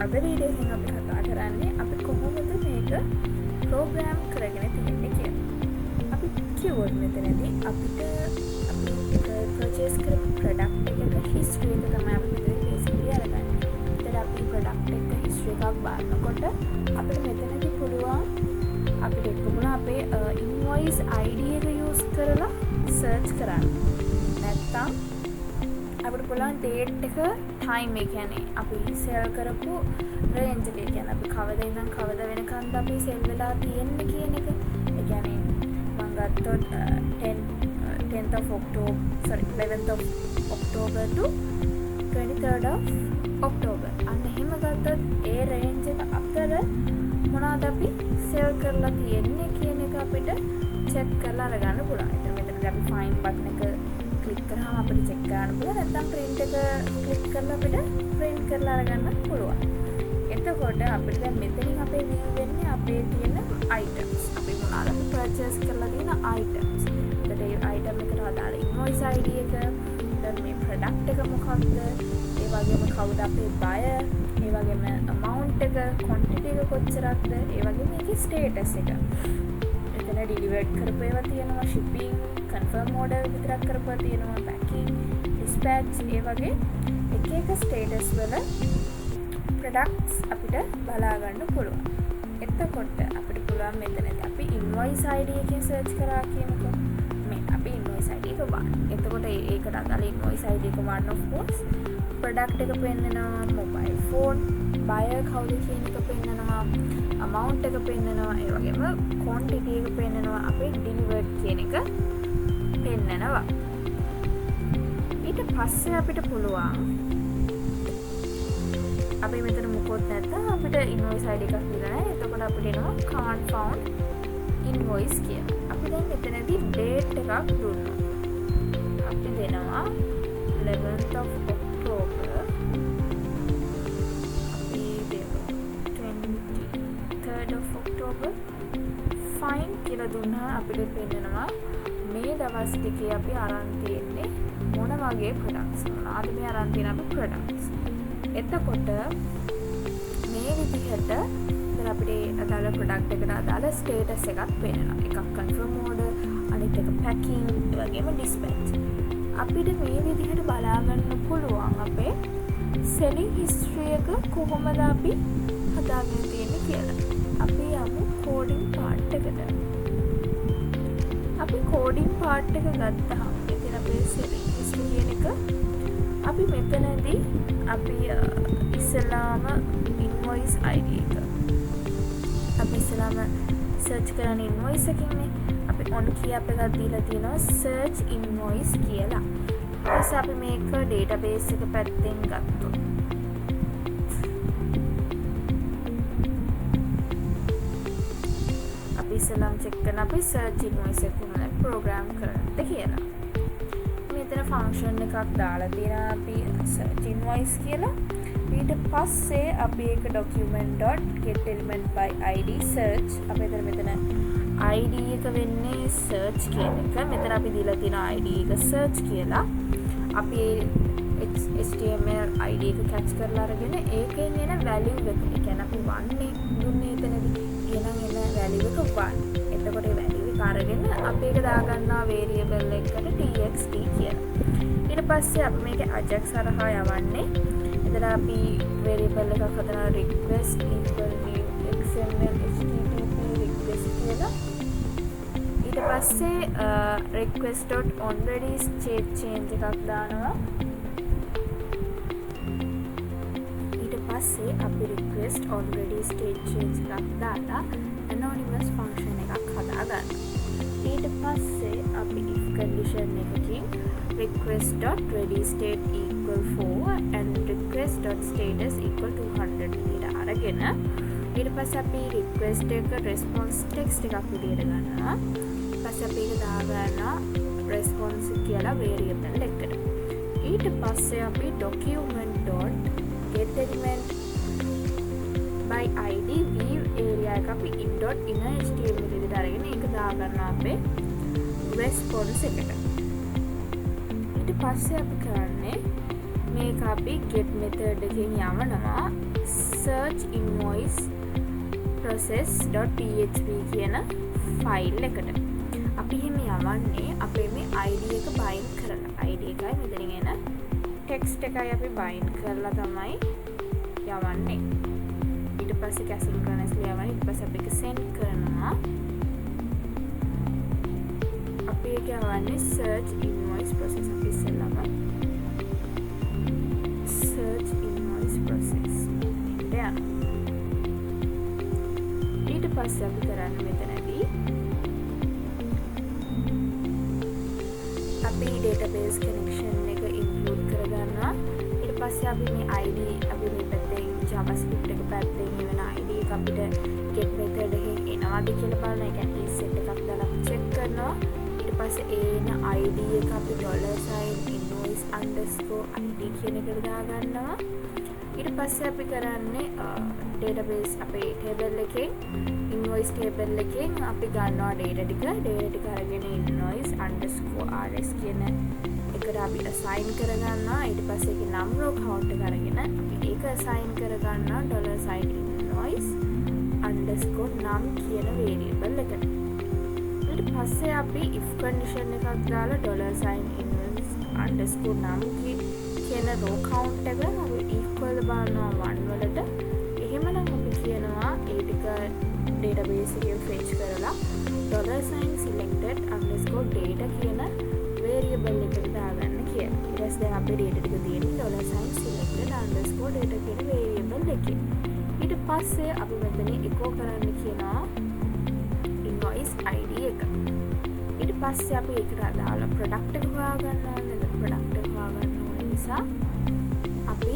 අද වීඩියෝ එකෙන් අපි කතා කරන්නේ අපි කොහොමද මේක ප්‍රෝග්‍රෑම් කරගෙන තියෙන්නේ කියලා. අපි කිව්වොත් මෙතනදී අපිට අපි පර්චේස් කරපු ප්‍රොඩක්ට් එකක හිස්ටරි එක තමයි අපි මෙතන බේසිකලි අරගන්නේ. ඒතර අපි ප්‍රොඩක්ට් එක හිස්ටරි එකක් බලනකොට අපිට මෙතනදී පුළුවන් අපිට එක්කම අපේ ඉන්වොයිස් ID එක යූස් කරලා සර්ච් කරන්න. නැත්තම් අපිට පුළුවන් ඩේට් එක ටයිම් එක කියන්නේ අපි සෙල් කරපු රේන්ජ් එක කියන්නේ අපි කවද ඉඳන් කවද වෙනකන්ද අපි සෙල් වෙලා තියෙන්නේ කියන එක. ඒ කියන්නේ මම ගත්තොත් 10th of October 11th of October to 23rd of October. අන්න එහෙම ගත්තොත් ඒ රේන්ජ් එක අතර මොනවද අපි සෙල් කරලා තියෙන්නේ කියන එක අපිට චෙක් කරලා අරගන්න පුළුවන්. ඉතින් මෙතනදී අපි ෆයින් බටන් එක ක්ලික් කරාම අපිට චෙක් කරන්න පුළුවන්. නැත්නම් print එක ක්ලික් කරලා අපිට print කරලා අරගන්න පුළුවන්. එතකොට අපිට දැන් මෙතනින් අපේ view වෙන්නේ අපේ තියෙන items. අපි මොනවාද අපි purchase කරලා තියෙන items. ඒකට ඒ item එකට අදාළ invoice ID එක, දැන් මේ product එක මොකක්ද, ඒ වගේම කවුද අපේ buyer, ඒ වගේම amount එක, quantity එක කොච්චරක්ද, ඒ වගේම මේකේ status එක. එතන delivered කරපු ඒවා තියෙනවා, shipping, confirm order විතරක් කරපුවා තියෙනවා, packing, dispatch, ඒ වගේ එක එක status වල products අපිට බලා ගන්න පුළුවන්. එතකොට අපිට පුළුවන් මෙතනදී අපි invoice ID එකෙන් search කරා කියනකො මේ අපි invoice ID එක වань. එතකොට ඒකට අදාළ invoice ID එක වань of course. product එක පෙන්නනවා, mobile phone, buyer කවුද කියන එක පෙන්නනවා, amount එක පෙන්නනවා, ඒ වගේම quantity එක පෙන්නනවා, අපේ delivered කියන එක පෙන්නනවා. ඊට පස්සේ අපිට පුළුවන් අපි මෙතන මොකොත් නැත්නම් අපිට invoice ID එකක් දීලා නැහැ. එතකොට අපිට එනවා can't found invoice කියලා. අපි දැන් මෙතනදී date එකක් දුන්නා. අපි දෙනවා 11th of October. අපි දෙමු 23rd of October. fine කියලා දුන්නා අපිට පෙන්නනවා මේ දවස් ටිකේ අපි අරන් තියෙන්නේ මොන වගේ products මොනවාද මේ අරන් තියෙන අපි products. එතකොට මේ විදිහට දැන් අපිට අදාළ product එකට අදාළ status එකක් පේනවා. එකක් confirm order, අනිත් එක packing, ඒ වගේම dispatch. අපිට මේ විදිහට බලා ගන්න පුළුවන් අපේ selling history එක කොහොමද අපි හදාගෙන තියෙන්නේ කියලා. අපි යමු coding part එකට. අපි coding part එක ගත්තාම ඉතින් අපේ selling history කියන එක අපි මෙතනදී අපි ඉස්සලාම invoice ID එක අපි ඉස්සලාම search කරන invoice එකකින්නේ අපි on key අප එකක් දීලා තියෙනවා search invoice කියලා. ඊට අපි මේක database එක පැත්තෙන් ගත්තොත් අපි ඉස්සලාම check කරන අපි search invoice එක කොහොමද program කරන්නද කියලා. මෙතන function එකක් දාලා තියෙනවා අපි search invoice කියලා. ඊට පස්සේ අපි ඒක document.getElementById search අපි මෙතන ID එක වෙන්නේ search කියන එක. මෙතන අපි දීලා තියෙන ID එක search කියලා. අපි HTML ID එක catch කරලා අරගෙන ඒකෙන් එන value එක, ඒ කියන්නේ අපි 1 දුන්නේ එතනදී. එහෙනම් එන value එක 1. එතකොට ඒ value එක අරගෙන අපි ඒක දාගන්නවා variable එකට txt කියලා. ඊට පස්සේ අපි මේක ajax හරහා යවන්නේ. එතන අපි variable එකක් හදනවා request equal new xml http request කියලා. ඊට පස්සේ request.onReady state change එකක් දානවා. ඊට පස්සේ අපි request onReady state change එකක් දාලා anonymous function එකක් හදාගන්නවා. ඊට පස්සේ අපි if condition එකකින් request.readystate equal 4 and request.status equal 200 විදිහට අරගෙන ඊට පස්සේ අපි request එක response text එකක් විදිහට ගන්නවා. ඊට පස්සේ අපි ඒක දාගන්නවා response කියලා variable එකකට. ඊට පස්සේ අපි document.getElementById view area එක අපි in.innerHTML විදිහට අරගෙන ඒක දාගන්නවා අපේ response එකට. ඊට පස්සේ අපි කරන්නේ මේක අපි get method එකෙන් යවනවා search invoice process.php කියන ෆයිල් එකට. අපි එහෙම යවන්නේ අපේ මේ ID එක bind කරලා. ID එකයි මෙතනින් එන text එකයි අපි bind කරලා තමයි යවන්නේ. ඊට පස්සේ asynchronously යවන්නේ. ඊට පස්සේ අපි ඒක send කරනවා. අපි ඒක යවන්නේ search invoice process. අපි ඉස්සෙල්ලාම search invoice process එකට යනවා. ඊට පස්සේ අපි කරන්නේ මෙතනදී අපි database connection එක include කරගන්නවා. ඊට පස්සේ අපි මේ ID අපි මේ පැත්තේ JavaScript එක පැත්තේ වෙන ID එක අපිට get method එකෙන් එනවාද කියලා බලන. ඒ කියන්නේ set එකක් දාලා check කරනවා. ඊට පස්සේ එන ID එක අපි $invoice_id කියන එකට දාගන්නවා. ඊට පස්සේ අපි කරන්නේ database අපේ table එකෙන් invoice table එකෙන් අපි ගන්නවා data ටික අරගෙන invoice_rs කියන එකට අපි assign කරගන්නවා. ඊට පස්සේ ඒකේ number count එක අරගෙන අපි ඒක assign කරගන්නවා $num කියන variable එකට. ඊට පස්සේ අපි if condition එකක් දාලා $invoice_num කියන row count එක අපි equal බලනවා 1 වලට. එහෙමනම් අපි කියනවා ඒ ටික database එකෙන් fetch කරලා $selected_data කියන variable එකට දාගන්න කියලා. ඊට පස්සේ අපේ data ටික තියෙන්නේ $selected_data කියන variable එකේ. ඊට පස්සේ අපි මෙතන echo කරන්න කියනවා invoice ID එක. ඊට පස්සේ අපි ඒකට අදාළ product එක හොයාගන්න ඕනේ. product එක හොයාගන්න ඕන නිසා අපි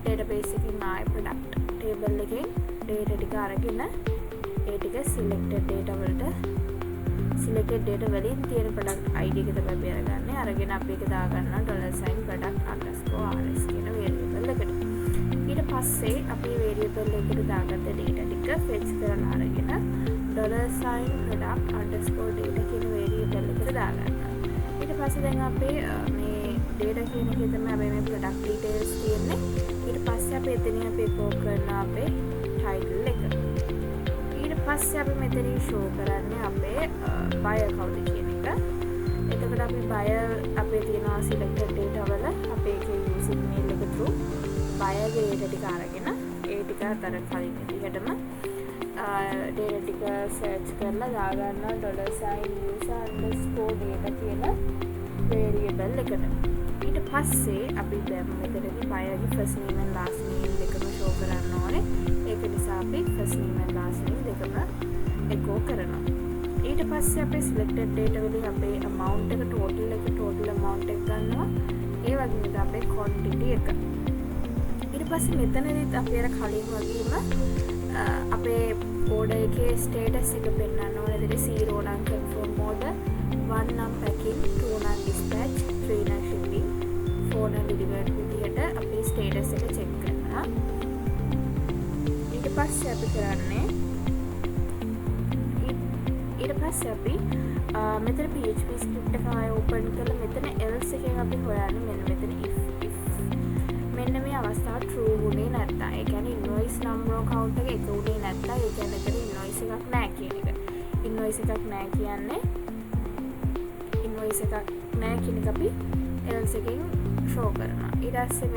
database එකකින් ආය product table එකෙන් data ටික අරගෙන ඒ ටික selected data වලින් තියෙන product ID එක තමයි අපි අරගන්නේ. අරගෙන අපි ඒක දාගන්නවා $product_rs කියන variable එකට. ඊට පස්සේ අපි variable එකට දාගත්ත data ටික fetch කරලා අරගෙන $product_data කියන variable එකට දාගන්නවා. ඊට පස්සේ දැන් අපේ මේ data කියන එකේ තමයි අපි මේ product details තියෙන්නේ. ඊට පස්සේ අපි එතනින් අපි echo කරනවා අපේ title එක. ඊට පස්සේ අපි මෙතනින් show කරන්නේ අපේ buyer කවුද කියන එක. එතකොට අපි buyer අපේ තියෙනවා selected data වල අපේ එකේ using mail එක through buyer ගේ data ටික අරගෙන ඒ ටික අතර කලින් විදිහටම data ටික search කරලා දාගන්නවා $user_data කියන variable එකට. ඊට පස්සේ අපි දැන් මෙතනදී buyer ගේ first name and last name දෙකම show කරන්න ඕනේ. ඒක නිසා අපි first name and last name දෙකම echo කරනවා. ඊට පස්සේ අපි selected data වලින් අපේ amount එක total amount එක ගන්නවා. ඒ වගේම අපේ quantity එක. ඊට පස්සේ මෙතනදිත් අපි අර කලින් වගේම අපේ order එකේ status එක පෙන්නන්න ඕනේ. ඒක 0 නම් confirm order, 1 නම් packing, 2 නම් dispatch, 3 නම් shipping, 4 නම් delivered විදිහට අපේ status එක check කරනවා. ඊට පස්සේ අපි කරන්නේ අපි මෙතන PHP script එක ආයෙ open කරලා මෙතන else එකෙන් අපි හොයන්නේ මෙතන if මෙන්න මේ අවස්ථාව true වුණේ නැත්නම් ඒ කියන්නේ invoice number count එක එක වුණේ නැත්නම් ඒ කියන්නේ මෙතන invoice එකක් නැහැ කියන එක. invoice එකක් නැහැ කියන්නේ invoice එකක් නැහැ කියන එක අපි else එකෙන් show කරනවා. ඊට පස්සේ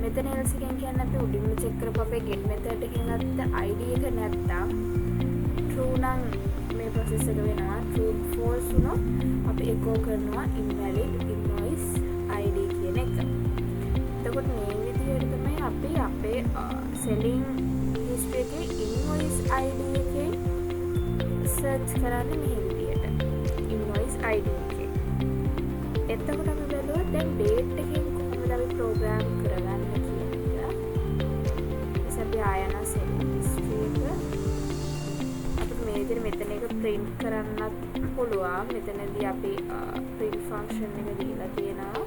මෙතන else එකෙන් කියන්නේ අපි උඩින්ම check කරපු අපේ get method එකෙන් ගත්ත ID එක නැත්නම් true නම් මේ process එක වෙනවා. true false වුණොත් අපි echo කරනවා invalid invoice ID කියන එක. එතකොට මේ විදිහට තමයි අපි අපේ selling history එකේ invoice ID එකේ search කරන්නේ මේ විදිහට invoice ID එකේ. එතකොට අපි බලුවා දැන් date එකෙන් කොහොමද අපි program කරගන්නේ කියන එක. අපි ආයන selling history එක මෙතන එක print කරන්නත් පුළුවන්. මෙතනදී අපි print function එක දීලා තියෙනවා.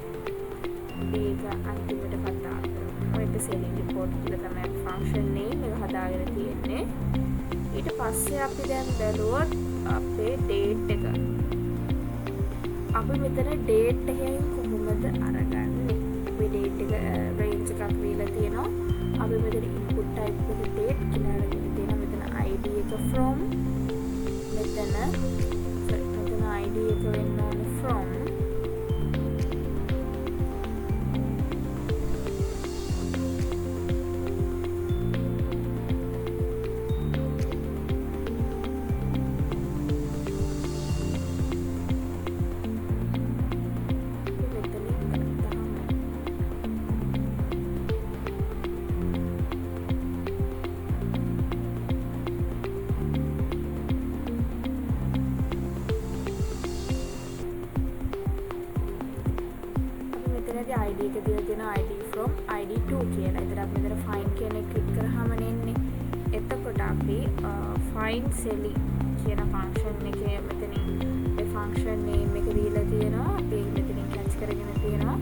ඒක අන්තිමට කතා කරමු. ඒක selling report කියලා තමයි function name එක හදාගෙන තියෙන්නේ. ඊට පස්සේ අපි දැන් බලුවොත් අපේ date එක. අපි මෙතන date එකෙන් කොහොමද අරගන්නේ? අපි date එක range එකක් දීලා තියෙනවා. from මෙතන id එක වෙන්න ඕනේ from id එක දීලා තියෙන id from id2 කියලා. ඒතර අපි මෙතන find කියන එක ක්ලික් කරාම එන්නේ. එතකොට අපි find cell කියන function එකේ මෙතනින් ඒ function name එක දීලා තියෙනවා. අපි මෙතනින් catch කරගෙන තියෙනවා.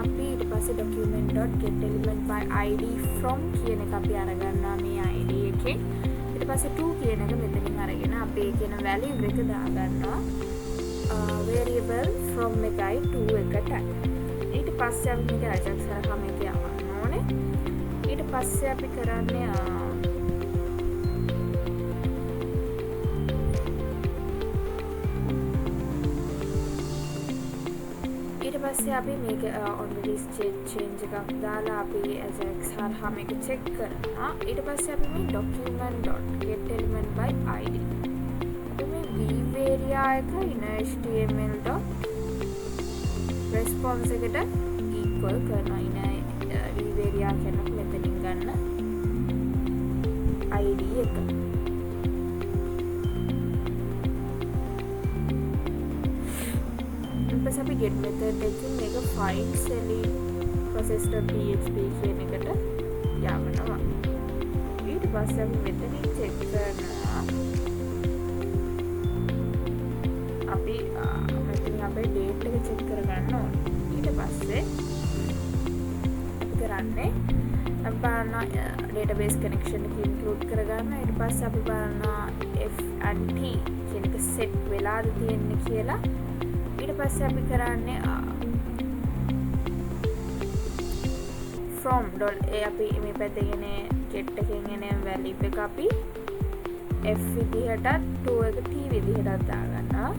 අපි ඊට පස්සේ document.getElementById from කියන එක අපි අරගන්නවා මේ id එකේ. ඊට පස්සේ 2 කියන එක මෙතනින් අරගෙන අපි ඒ කියන value එක දාගන්නවා. variable from එකයි 2 එකටයි. ඊට පස්සේ අපි මේක අජක් කරලා මේක යවන්න ඕනේ. ඊට පස්සේ අපි කරන්නේ ඊට පස්සේ අපි මේක on the list change එකක් දාලා අපි ajax හරහා මේක check කරනවා. ඊට පස්සේ අපි මේ document.getElementById අපි මේ view area එක innerhtml.response එකට equal කරනවා. view area කියනකොට මෙතනින් ගන්න id එක. ඊපස්සේ අපි get method එකකින් මේක find cell process.php කියන එකට යවනවා. ඊට පස්සේ අපි මෙතනින් check කරනවා අපි මෙතන අපේ date එක check කරගන්න ඕනේ. ඊට පස්සේ අපි කරන්නේ අපි බලන database connection එක include කරගන්න. ඊට පස්සේ අපි බලන f and t කියන එක set වෙලාද තියෙන්නේ කියලා. ඊට පස්සේ අපි කරන්නේ from අපි මේ පැත්තේ එන්නේ get එකෙන් එන value එක අපි f විදිහටත් 2 එක t විදිහටත් දාගන්නවා.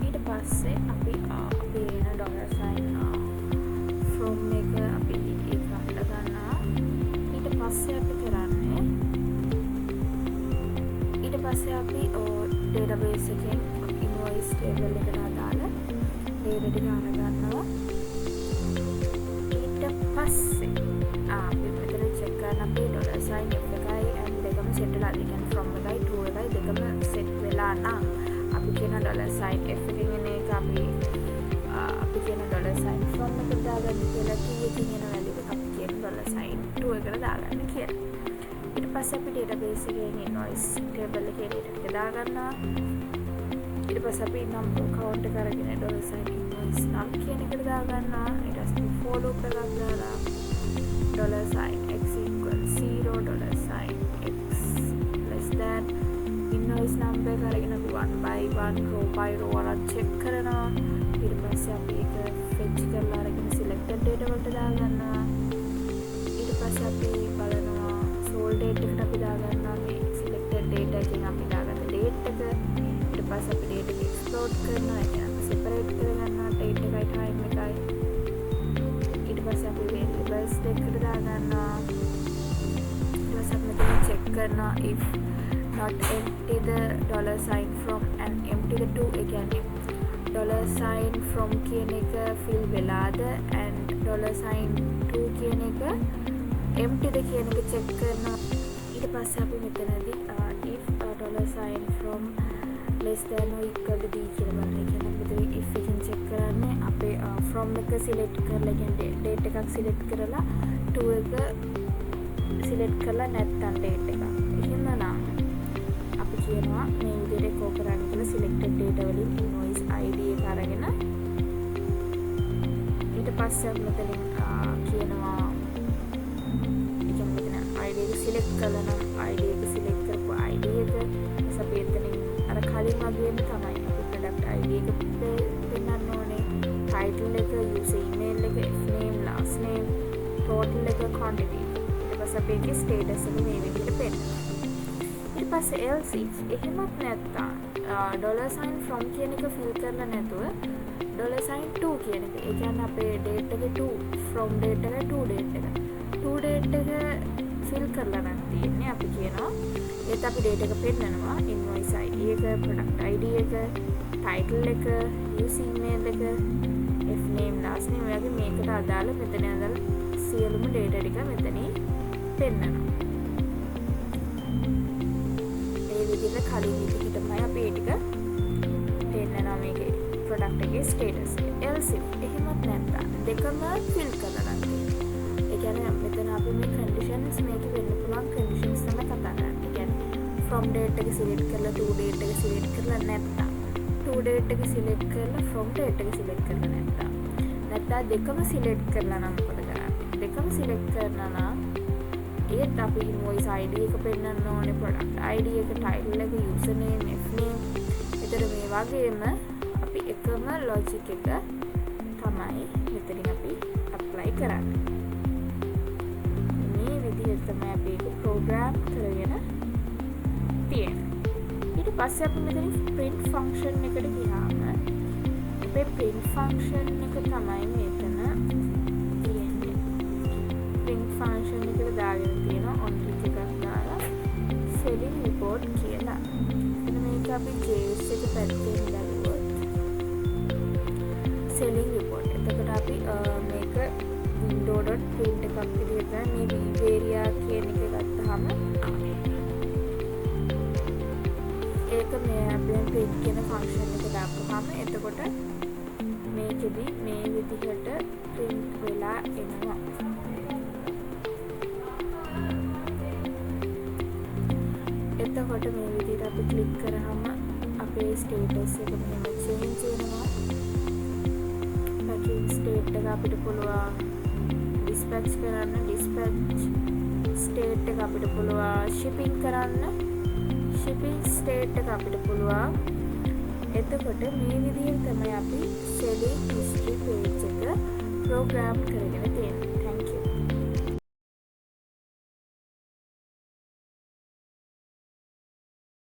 ඊට පස්සේ අපි එන $sign from එක අපි ඒක අල්ල ගන්නවා. ඊට පස්සේ අපි කරන්නේ ඊට පස්සේ අපි database එකෙන් invoice table එකට දාලා data ටික අරගන්නවා. ඊට පස්සේ අපි මෙතන check කරන අපේ $sign f එකයි and දෙකම set වෙලා ඉතින් from එකයි to එකයි දෙකම set වෙලා නම් අපි කියන $sign f එකකින් එන එක අපි කියන $sign from එකට දාගන්න කියලා කීයකින් එන value එක අපි කියන $sign to එකට දාගන්න කියලා. ඊට පස්සේ අපි database එකෙන් invoice table එකේ data ටික දාගන්නවා. ඊට පස්සේ අපි number count එක අරගෙන $sign invoice නම් කියන එකට දාගන්නවා. ඊට පස්සේ for loop එකක් දාලා $sign x equals 0 $sign x less than invoice number එක අරගෙන අපි 1 by 1 row by row වල check කරනවා. ඊට පස්සේ අපි ඒක fetch කරලා අරගෙන selected data වලට දාගන්නවා. ඊට පස්සේ අපි බලනවා sold date එකට අපි දාගන්නවා මේ selected data එකෙන් අපි දාගත්ත date එක. ඊට පස්සේ අපි data එක export කරනවා. ඒක separate කරගන්නවා date එකයි time එකයි. ඊට පස්සේ අපි variables දෙකට දාගන්නවා. ඊට පස්සේ අපි මෙතන check කරනවා if not empty the $sign from and empty the to ඒ කියන්නේ $sign from කියන එක fill වෙලාද and $sign to කියන එක empty ද කියන එක check කරනවා. ඊට පස්සේ අපි මෙතනදී if $sign from less than or equal to d කියලා බලන්න. ඒ කියන්නේ මෙතන if එකෙන් check කරන්නේ අපේ from එක select කරලා කියන්නේ date එකක් select කරලා to එක select කරලා නැත්නම් date එකක්. එහෙම නම් අපි කියනවා මේ විදිහට කෝ කරන්න කියලා selected data වලින් invoice id එක අරගෙන ඊට පස්සේ අපි මෙතනින් කියනවා මෙතන id එක select කළා නම් id එක select කරපු id එක අපි එතනින් අර කලින් වගේම තමයි අපි product id එක පෙන්නන්න ඕනේ. title එක user email එක f name last name total එක quantity ඊට පස්සේ අපි ඒකේ status එක මේ විදිහට පෙන්නනවා. ඊට පස්සේ else if එහෙමත් නැත්නම් $sign from කියන එක fill කරලා නැතුව $2 කියන එක. ඒ කියන්නේ අපේ date එක 2 from date එක to date එක. to date එක fill කරලා නම් තියෙන්නේ අපි කියනවා ඒත් අපි date එක පෙන්නනවා invoice ID එක, product ID එක, title එක, use email එක, if name last name වගේ මේකට අදාළ මෙතන අදාළ සියලුම data ටික මෙතනින් පෙන්නනවා. ඒ විදිහට කලින් විදිහටමයි අපි ඒ ටික පෙන්නනවා මේකේ product එකේ status. else if එහෙමත් නැත්නම් දෙකම fill කරලා නම් ඒ කියන්නේ මෙතන අපි මේ conditions මේක වෙන්න පුළුවන් conditions තමයි කතා කරන්නේ. ඒ කියන්නේ from date එක select කරලා to date එක select කරලා නැත්නම් to date එක select කරලා from date එක select කරලා නැත්නම් දෙකම select කරලා නම් මොකද කරන්නේ? දෙකම select කරනවා නම් ඒත් අපි invoice ID එක පෙන්නන්න ඕනේ, product ID එක, title එක, username, F-name. ඒතර මේ වගේම අපි එකම logic එක තමයි මෙතනින් අපි apply කරන්නේ. මේ විදිහට තමයි අපි ඒක program කරගෙන තියෙන්නේ. ඊට පස්සේ අපි මෙතන print function එකට ගියාම අපේ print function එක තමයි මෙතන තියෙන්නේ. print function එකට දාගෙන තියෙනවා on click එකක් දාලා selling report කියලා. එතන මේක අපි JS එක පැත්තෙන් දාගුවොත් selling report. එතකොට අපි මේක window.print එකක් විදිහට මේ area කියන එක ගත්තාම ඒක මේ අපි print කියන function එක දාපුවාම එතකොට මේකෙදි මේ විදිහට print වෙලා එනවා. එතකොට මේ විදිහට අපි click කරාම අපේ status එක මෙහෙම change වෙනවා. packing state එක අපිට පුළුවන් dispatch කරන්න, dispatch state එක අපිට පුළුවන් shipping කරන්න, shipping state එක අපිට පුළුවන්. එතකොට මේ විදිහට තමයි අපි selling history page එක program කරගෙන තියෙන්නේ.